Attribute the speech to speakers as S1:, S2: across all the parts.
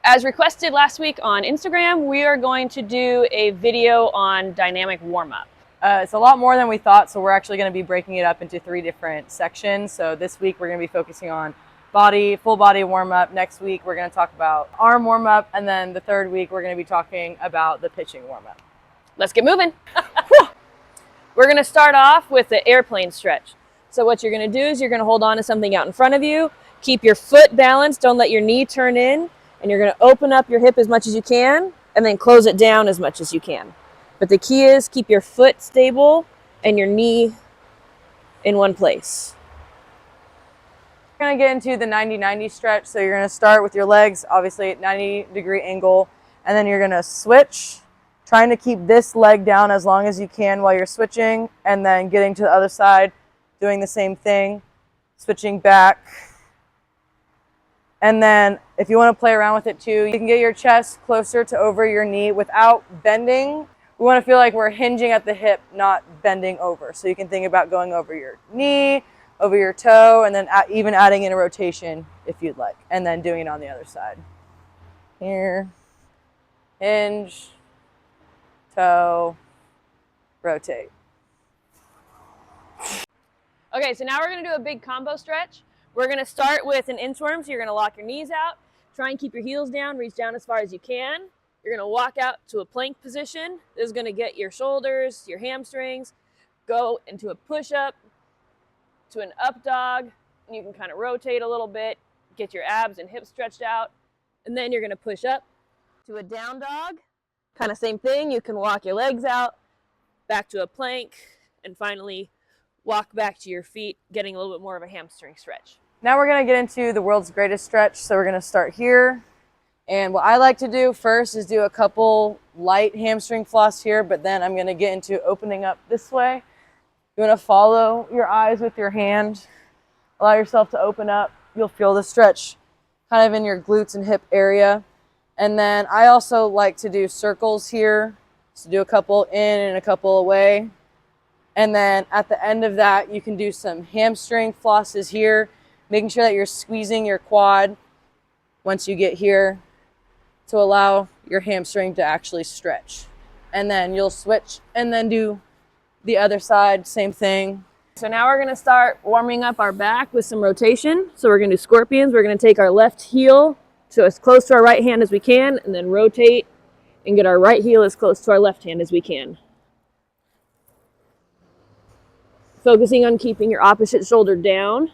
S1: As requested last week on Instagram, we are going to do a video on dynamic warm-up.
S2: It's a lot more than we thought, so we're actually going to be breaking it up into 3 different sections. So this week we're going to be focusing on full body warm-up. Next week we're going to talk about arm warm-up, and then the 3rd week we're going to be talking about the pitching warm-up.
S1: Let's get moving. We're going to start off with the airplane stretch. So what you're going to do is you're going to hold on to something out in front of you, keep your foot balanced, don't let your knee turn in, and you're going to open up your hip as much as you can and then close it down as much as you can. But the key is keep your foot stable and your knee in one place.
S2: We're going to get into the 90-90 stretch. So you're going to start with your legs, obviously at 90-degree angle, and then you're going to switch, trying to keep this leg down as long as you can while you're switching, and then getting to the other side, doing the same thing, switching back. And then if you want to play around with it too, you can get your chest closer to over your knee without bending. We want to feel like we're hinging at the hip, not bending over. So you can think about going over your knee, over your toe, and then even adding in a rotation if you'd like, and then doing it on the other side. Here, hinge, toe, rotate.
S1: Okay, so now we're going to do a big combo stretch. We're going to start with an inchworm, so you're going to lock your knees out, try and keep your heels down, reach down as far as you can. You're going to walk out to a plank position. This is going to get your shoulders, your hamstrings, go into a push-up, to an up dog, and you can kind of rotate a little bit, get your abs and hips stretched out, and then you're going to push up to a down dog. Kind of same thing, you can walk your legs out, back to a plank, and finally walk back to your feet, getting a little bit more of a hamstring stretch.
S2: Now we're going to get into the world's greatest stretch. So we're going to start here. And what I like to do first is do a couple light hamstring floss here, but then I'm going to get into opening up this way. You want to follow your eyes with your hand. Allow yourself to open up. You'll feel the stretch kind of in your glutes and hip area. And then I also like to do circles here. So do a couple in and a couple away. And then at the end of that, you can do some hamstring flosses here, making sure that you're squeezing your quad once you get here to allow your hamstring to actually stretch. And then you'll switch and then do the other side, same thing.
S1: So now we're going to start warming up our back with some rotation. So we're going to do scorpions. We're going to take our left heel to as close to our right hand as we can, and then rotate and get our right heel as close to our left hand as we can. Focusing on keeping your opposite shoulder down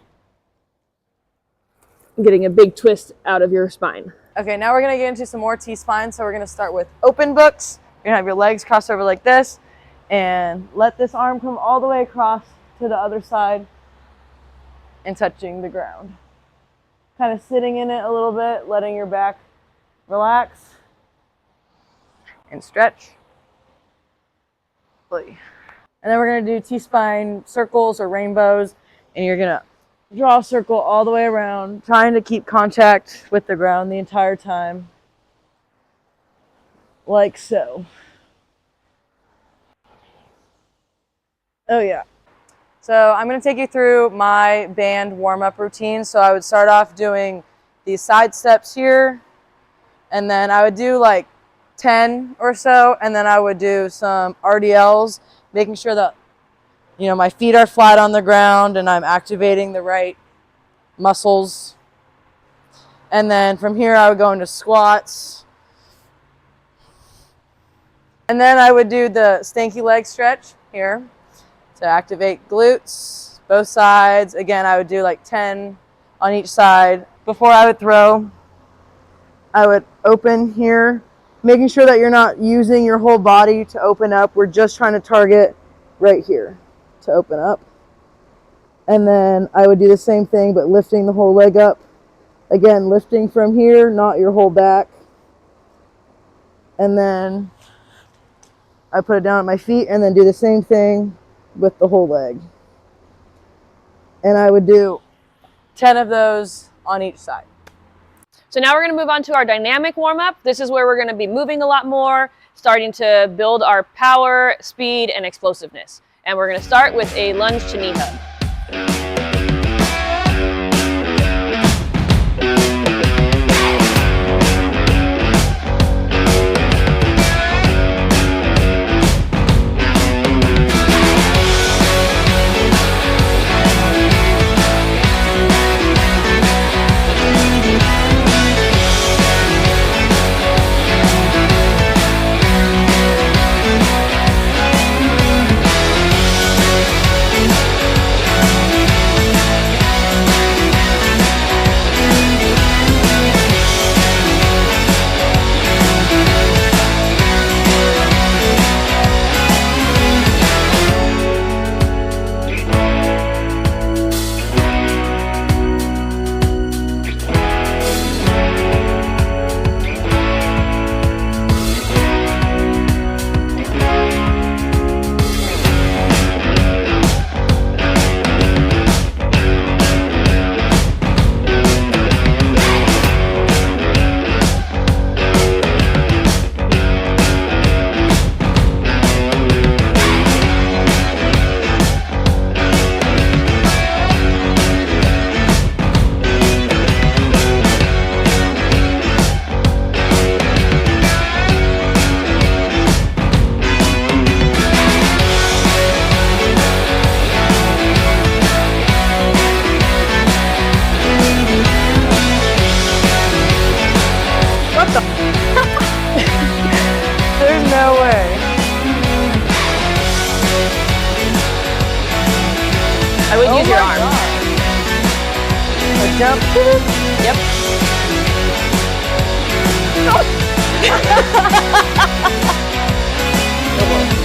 S1: and getting a big twist out of your spine.
S2: Okay, now we're going to get into some more T-spine. So we're going to start with open books. You're going to have your legs crossed over like this, and let this arm come all the way across to the other side and touching the ground. Kind of sitting in it a little bit, letting your back relax and stretch. And then we're going to do T-spine circles or rainbows, and you're going to draw a circle all the way around, trying to keep contact with the ground the entire time, like so. Oh yeah. So I'm going to take you through my band warm-up routine. So I would start off doing these side steps here, and then I would do like 10 or so, and then I would do some RDLs, making sure that, you know, my feet are flat on the ground and I'm activating the right muscles. And then from here I would go into squats. And then I would do the stanky leg stretch here to activate glutes, both sides. Again, I would do like 10 on each side. Before I would throw, I would open here, making sure that you're not using your whole body to open up. We're just trying to target right here to open up. And then I would do the same thing, but lifting the whole leg up. Again, lifting from here, not your whole back. And then I put it down at my feet and then do the same thing with the whole leg. And I would do 10 of those on each side.
S1: So now we're going to move on to our dynamic warm-up. This is where we're going to be moving a lot more, starting to build our power, speed, and explosiveness. And we're going to start with a lunge to knee hug. your arm.
S2: A jump.
S1: Yep.
S2: Oh.